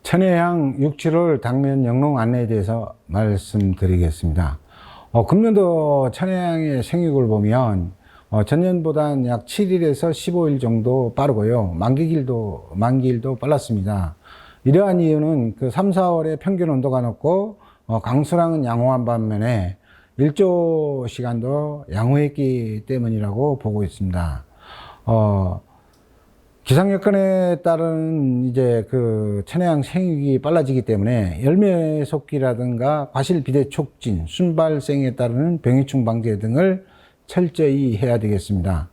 천혜향 6, 7월 당면 영농 안내에 대해서 말씀드리겠습니다. 금년도 천혜향의 생육을 보면 전년보다는 약 7일에서 15일 정도 빠르고요. 만기일도 빨랐습니다. 이러한 이유는 그 3, 4월에 평균 온도가 높고 강수량은 양호한 반면에 일조 시간도 양호했기 때문이라고 보고 있습니다. 기상 여건에 따른 이제 그 천혜향 생육이 빨라지기 때문에 열매 속기라든가 과실 비대 촉진, 순발생에 따르는 병해충 방제 등을 철저히 해야 되겠습니다.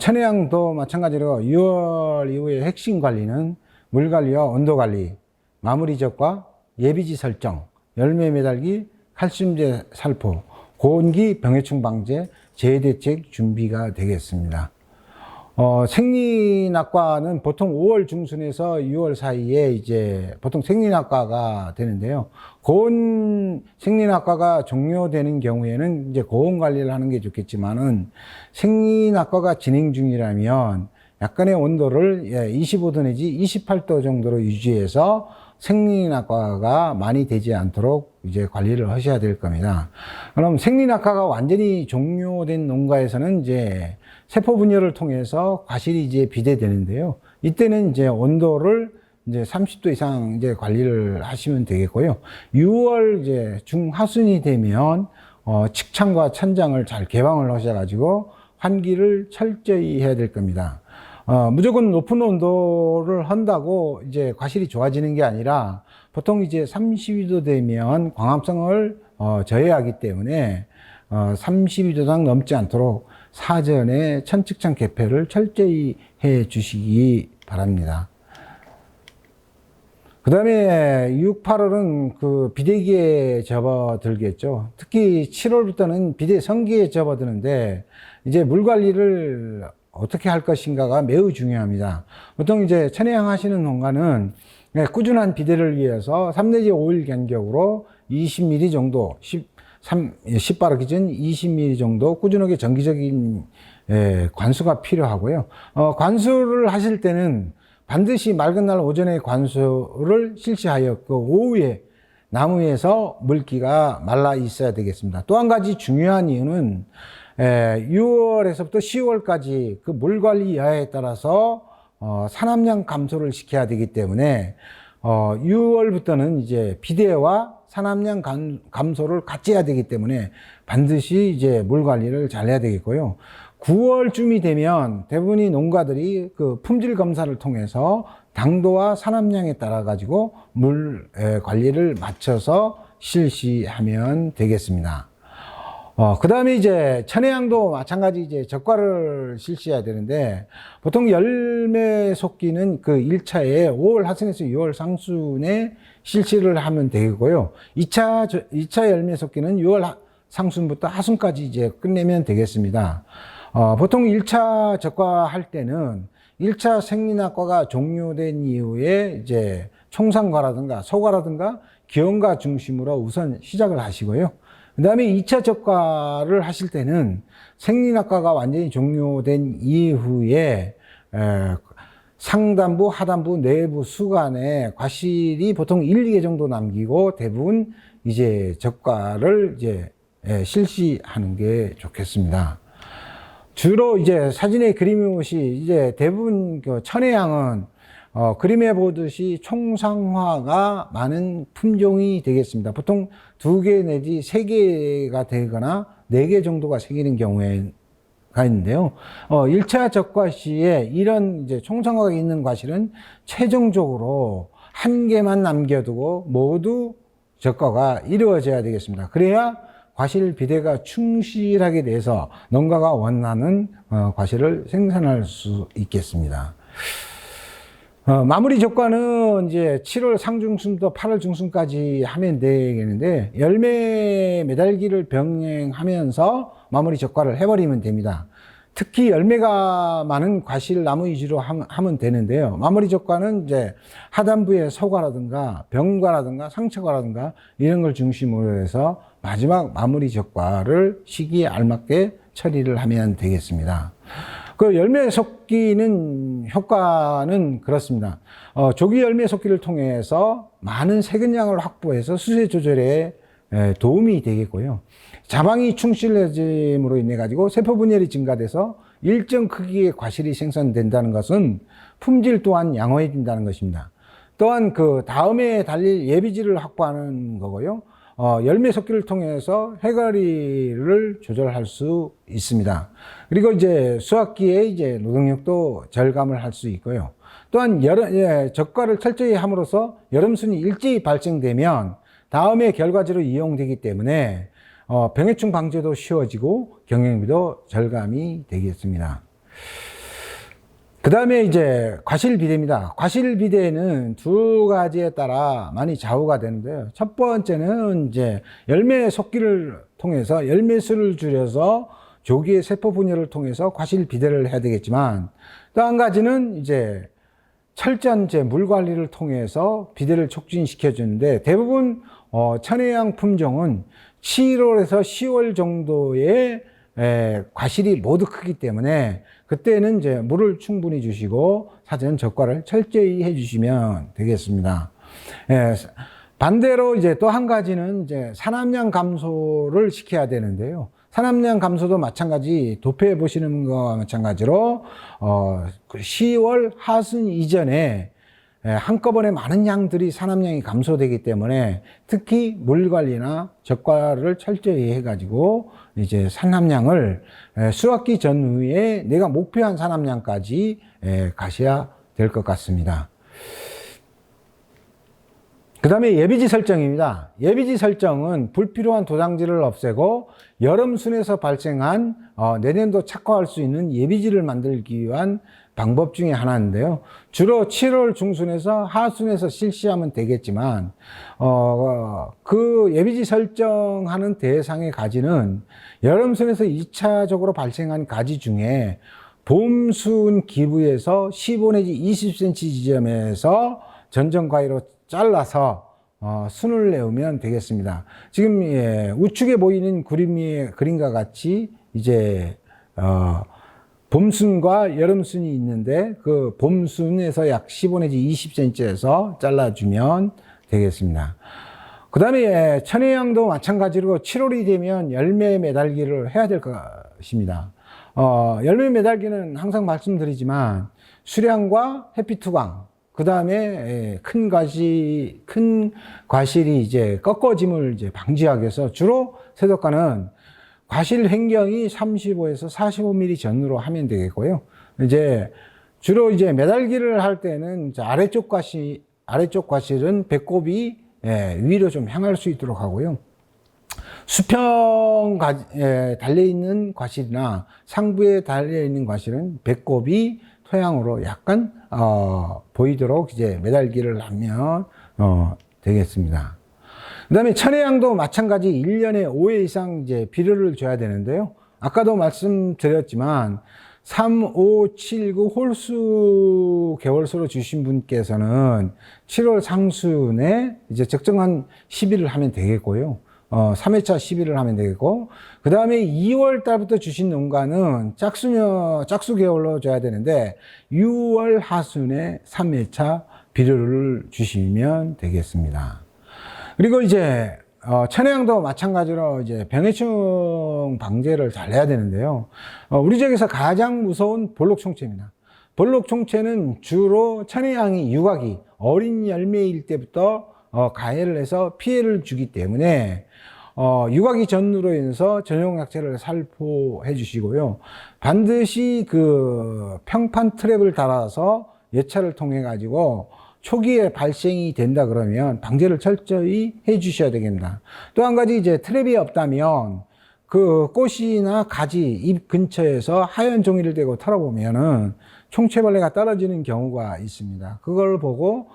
천혜향도 마찬가지로 6월 이후의 핵심 관리는 물 관리와 온도 관리, 마무리 적과 예비지 설정, 열매 매달기, 칼슘제 살포, 고온기 병해충 방제, 재해대책 준비가 되겠습니다. 생리낙과는 보통 5월 중순에서 6월 사이에 이제 보통 생리낙과가 되는데요. 고온 생리낙과가 종료되는 경우에는 이제 고온 관리를 하는 게 좋겠지만은 생리낙과가 진행 중이라면 약간의 온도를 25도 내지 28도 정도로 유지해서 생리낙과가 많이 되지 않도록 이제 관리를 하셔야 될 겁니다. 그럼 생리낙과가 완전히 종료된 농가에서는 이제 세포 분열을 통해서 과실이 이제 비대되는데요. 이때는 이제 온도를 이제 30도 이상 이제 관리를 하시면 되겠고요. 6월 이제 중하순이 되면 측창과 천장을 잘 개방을 하셔가지고 환기를 철저히 해야 될 겁니다. 무조건 높은 온도를 한다고 이제 과실이 좋아지는 게 아니라 보통 이제 32도 되면 광합성을 저해하기 때문에 32도당 넘지 않도록 사전에 천측창 개폐를 철저히 해 주시기 바랍니다. 그 다음에 6, 8월은 그 비대기에 접어들겠죠. 특히 7월부터는 비대 성기에 접어드는데 이제 물 관리를 어떻게 할 것인가가 매우 중요합니다. 보통 이제 천혜향 하시는 농가는 꾸준한 비대를 위해서 3 내지 5일 간격으로 20mm 정도, 10바로 기준 20mm 정도 꾸준하게 정기적인 관수가 필요하고요. 관수를 하실 때는 반드시 맑은 날 오전에 관수를 실시하여 그 오후에 나무에서 물기가 말라 있어야 되겠습니다. 또 한 가지 중요한 이유는 6월에서부터 10월까지 그 물 관리 여하에 따라서 산함량 감소를 시켜야 되기 때문에 6월부터는 이제 비대와 산함량 감소를 같이 해야 되기 때문에 반드시 이제 물 관리를 잘 해야 되겠고요. 9월쯤이 되면 대부분의 농가들이 그 품질 검사를 통해서 당도와 산함량에 따라 가지고 물 관리를 맞춰서 실시하면 되겠습니다. 그 다음에 이제 천혜향도 마찬가지 이제 적과를 실시해야 되는데 보통 열매 속기는 그 1차에 5월 하순에서 6월 상순에 실시를 하면 되고요. 2차 열매 속기는 6월 상순부터 하순까지 이제 끝내면 되겠습니다. 보통 1차 적과할 때는 1차 생리낙과가 종료된 이후에 이제 총상과라든가 소과라든가 기원과 중심으로 우선 시작을 하시고요. 그 다음에 2차 적과를 하실 때는 생리낙과가 완전히 종료된 이후에 상단부, 하단부, 내부 수간에 과실이 보통 1, 2개 정도 남기고 대부분 이제 적과를 이제 실시하는 게 좋겠습니다. 주로 이제 사진에 그림이 오시 이제 대부분 그 천혜향은 그림에 보듯이 총상화가 많은 품종이 되겠습니다. 보통 2개 내지 3개가 되거나 4개 정도가 생기는 경우가 있는데요. 1차 적과 시에 이런 이제 총상화가 있는 과실은 최종적으로 1개만 남겨두고 모두 적과가 이루어져야 되겠습니다. 그래야 과실 비대가 충실하게 돼서 농가가 원하는 과실을 생산할 수 있겠습니다. 마무리 적과는 이제 7월 상중순부터 8월 중순까지 하면 되겠는데 열매 매달기를 병행하면서 마무리 적과를 해버리면 됩니다. 특히 열매가 많은 과실 나무 위주로 하면 되는데요. 마무리 적과는 이제 하단부의 소과라든가 병과라든가 상처과라든가 이런 걸 중심으로 해서 마지막 마무리 적과를 시기에 알맞게 처리를 하면 되겠습니다. 그 열매 속기는 효과는 그렇습니다. 조기 열매 속기를 통해서 많은 세균량을 확보해서 수세 조절에 도움이 되겠고요. 자방이 충실해짐으로 인해 가지고 세포 분열이 증가돼서 일정 크기의 과실이 생산된다는 것은 품질 또한 양호해진다는 것입니다. 또한 그 다음에 달릴 예비지를 확보하는 거고요. 열매 속기를 통해서 해가리를 조절할 수 있습니다. 그리고 이제 수확기에 이제 노동력도 절감을 할 수 있고요. 또한 적과를 철저히 함으로써 여름순이 일제히 발생되면 다음에 결과지로 이용되기 때문에 병해충 방제도 쉬워지고 경영비도 절감이 되겠습니다. 그 다음에 이제 과실비대입니다. 과실비대는 두 가지에 따라 많이 좌우가 되는데요. 첫 번째는 이제 열매 속기를 통해서 열매수를 줄여서 조기의 세포 분열을 통해서 과실비대를 해야 되겠지만, 또 한 가지는 이제 철저한 물 관리를 통해서 비대를 촉진시켜 주는데, 대부분 천혜향 품종은 7월에서 10월 정도의 과실이 모두 크기 때문에 그때는 이제 물을 충분히 주시고 사전 적과를 철저히 해주시면 되겠습니다. 반대로 이제 또 한 가지는 이제 산함량 감소를 시켜야 되는데요. 산함량 감소도 마찬가지, 도표해 보시는 것과 마찬가지로 10월 하순 이전에 한꺼번에 많은 양들이 산함량이 감소되기 때문에 특히 물 관리나 적과를 철저히 해가지고 이제 산함량을 수확기 전후에 내가 목표한 산함량까지 가셔야 될 것 같습니다. 그 다음에 예비지 설정입니다. 예비지 설정은 불필요한 도장지를 없애고 여름순에서 발생한 내년도 착화할 수 있는 예비지를 만들기 위한 방법 중에 하나인데요. 주로 7월 중순에서 하순에서 실시하면 되겠지만 그 예비지 설정하는 대상의 가지는 여름순에서 2차적으로 발생한 가지 중에 봄순 기부에서 15 내지 20cm 지점에서 전정가위로 잘라서 순을 내우면 되겠습니다. 지금 우측에 보이는 그림과 같이 이제 봄순과 여름순이 있는데 그 봄순에서 약 15 내지 20cm에서 잘라주면 되겠습니다. 그 다음에 천혜향도 마찬가지로 7월이 되면 열매 매달기를 해야 될 것입니다. 열매 매달기는 항상 말씀드리지만 수량과 햇빛 투광, 그 다음에 큰 과실이 이제 꺾어짐을 이제 방지하기 위해서 주로 세독가는 과실 횡경이 35에서 45mm 전후로 하면 되겠고요. 이제 주로 이제 매달기를 할 때는 아래쪽 과실은 배꼽이 위로 좀 향할 수 있도록 하고요. 수평 달려있는 과실이나 상부에 달려있는 과실은 배꼽이 토양으로 약간 보이도록 이제 매달기를 하면 되겠습니다. 그 다음에 천혜향도 마찬가지 1년에 5회 이상 이제 비료를 줘야 되는데요. 아까도 말씀드렸지만 3, 5, 7, 9 홀수 개월수로 주신 분께서는 7월 상순에 이제 적정한 시비를 하면 되겠고요. 3회차 시비를 하면 되겠고, 그 다음에 2월 달부터 주신 농가는 짝수 개월로 줘야 되는데 6월 하순에 3회차 비료를 주시면 되겠습니다. 그리고 이제 천혜향도 마찬가지로 이제 병해충 방제를 잘 해야 되는데요. 우리 지역에서 가장 무서운 볼록총체입니다. 볼록총체는 주로 천혜향이 유각이 어린 열매일 때부터 가해를 해서 피해를 주기 때문에 유각이 전후로 인해서 전용 약제를 살포해 주시고요. 반드시 그 평판 트랩을 달아서 예차를 통해 가지고 초기에 발생이 된다 그러면 방제를 철저히 해 주셔야 되겠습니다. 또 한 가지 이제 트랩이 없다면 그 꽃이나 가지, 잎 근처에서 하얀 종이를 대고 털어보면은 총체벌레가 떨어지는 경우가 있습니다. 그걸 보고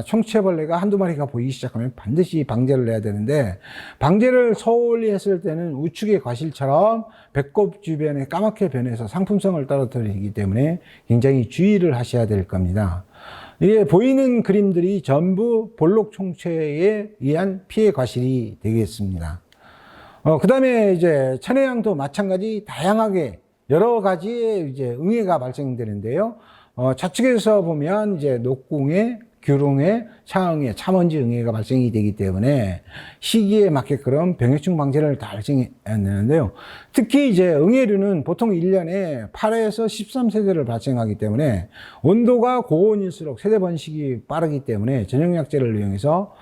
총체벌레가 한두 마리가 보이기 시작하면 반드시 방제를 해야 되는데, 방제를 소홀히 했을 때는 우측의 과실처럼 배꼽 주변에 까맣게 변해서 상품성을 떨어뜨리기 때문에 굉장히 주의를 하셔야 될 겁니다. 이게 보이는 그림들이 전부 볼록총체에 의한 피해 과실이 되겠습니다. 그 다음에 이제 천혜향도 마찬가지 다양하게 여러 가지의 이제 응해가 발생되는데요. 좌측에서 보면 이제 녹궁해, 규릉해, 차응해, 차먼지 응해가 발생이 되기 때문에 시기에 맞게끔 병해충 방제를 다 발생해내는데요. 특히 이제 응해류는 보통 1년에 8에서 13세대를 발생하기 때문에 온도가 고온일수록 세대 번식이 빠르기 때문에 전용약제를 이용해서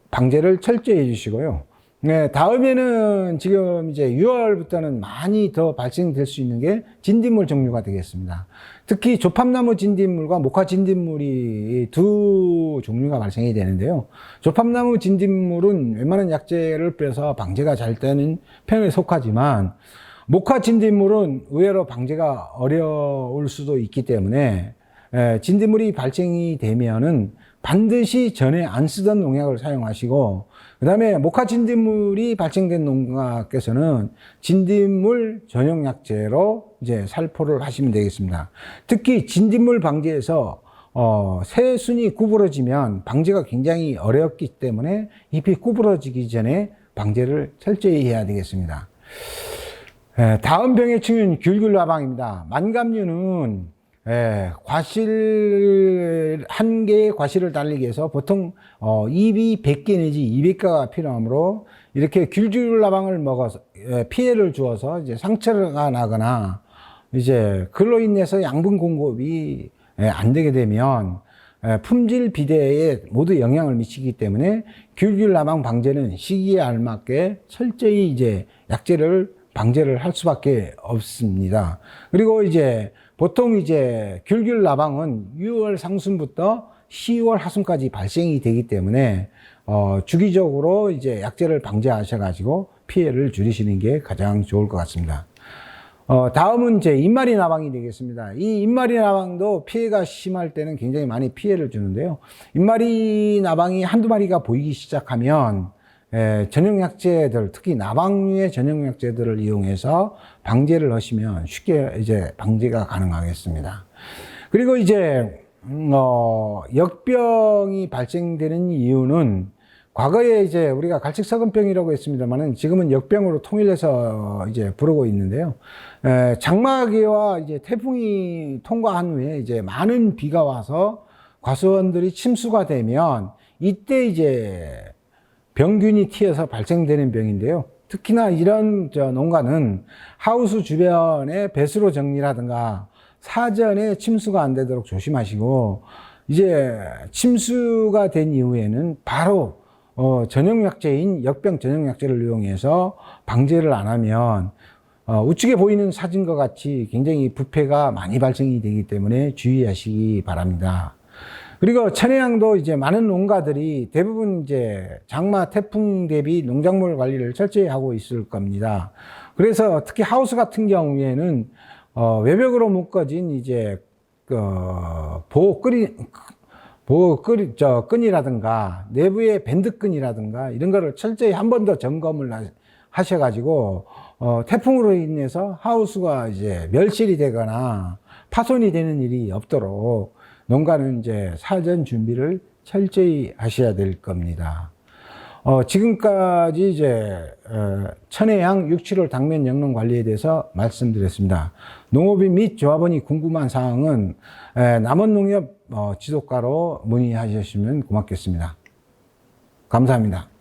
방제를 철저히 해주시고요. 네, 다음에는 지금 이제 6월부터는 많이 더 발생될 수 있는 게 진딧물 종류가 되겠습니다. 특히 조팝나무 진딧물과 목화 진딧물이 두 종류가 발생이 되는데요. 조팝나무 진딧물은 웬만한 약재를 빼서 방제가 잘 되는 편에 속하지만 목화 진딧물은 의외로 방제가 어려울 수도 있기 때문에 진딧물이 발생이 되면은 반드시 전에 안 쓰던 농약을 사용하시고, 그 다음에 목화 진딧물이 발생된 농가께서는 진딧물 전용 약재로 이제 살포를 하시면 되겠습니다. 특히 진딧물 방제에서 새순이 구부러지면 방제가 굉장히 어렵기 때문에 잎이 구부러지기 전에 방제를 철저히 해야 되겠습니다. 다음 병해충은 귤귤라방입니다. 만감류는 과실, 한 개의 과실을 달리기 위해서 보통, 잎이 100개 내지 200개가 필요하므로 이렇게 귤귤라방을 먹어서, 피해를 주어서 이제 상처가 나거나, 이제 그로 인해서 양분 공급이 안 되게 되면, 품질 비대에 모두 영향을 미치기 때문에 귤귤라방 방제는 시기에 알맞게 철저히 이제 약제를 방제를 할 수밖에 없습니다. 그리고 이제 보통 이제 귤귤라방은 6월 상순부터 10월 하순까지 발생이 되기 때문에 주기적으로 이제 약제를 방제하셔가지고 피해를 줄이시는 게 가장 좋을 것 같습니다. 다음은 이제 잎마리 나방이 되겠습니다. 이 잎마리 나방도 피해가 심할 때는 굉장히 많이 피해를 주는데요. 잎마리 나방이 한두 마리가 보이기 시작하면 전용약제들, 특히 나방류의 전용약제들을 이용해서 방제를 하시면 쉽게 이제 방제가 가능하겠습니다. 그리고 이제, 역병이 발생되는 이유는 과거에 이제 우리가 갈색서금병이라고 했습니다만은 지금은 역병으로 통일해서 이제 부르고 있는데요. 장마기와 이제 태풍이 통과한 후에 이제 많은 비가 와서 과수원들이 침수가 되면 이때 이제 병균이 튀어서 발생되는 병인데요. 특히나 이런 농가는 하우스 주변에 배수로 정리라든가 사전에 침수가 안 되도록 조심하시고, 이제 침수가 된 이후에는 바로 전용약제인 역병 전용약제를 이용해서 방제를 안 하면 우측에 보이는 사진과 같이 굉장히 부패가 많이 발생이 되기 때문에 주의하시기 바랍니다. 그리고 천혜향도 이제 많은 농가들이 대부분 이제 장마 태풍 대비 농작물 관리를 철저히 하고 있을 겁니다. 그래서 특히 하우스 같은 경우에는 외벽으로 묶어진 이제 끈이라든가 내부의 밴드끈이라든가 이런 거를 철저히 한 번 더 점검을 하셔가지고 태풍으로 인해서 하우스가 이제 멸실이 되거나 파손이 되는 일이 없도록 농가는 이제 사전 준비를 철저히 하셔야 될 겁니다. 지금까지 이제 천혜향 6.7월 당면 영농 관리에 대해서 말씀드렸습니다. 농업인 및 조합원이 궁금한 사항은 남원농협 지도과로 문의하시면 고맙겠습니다. 감사합니다.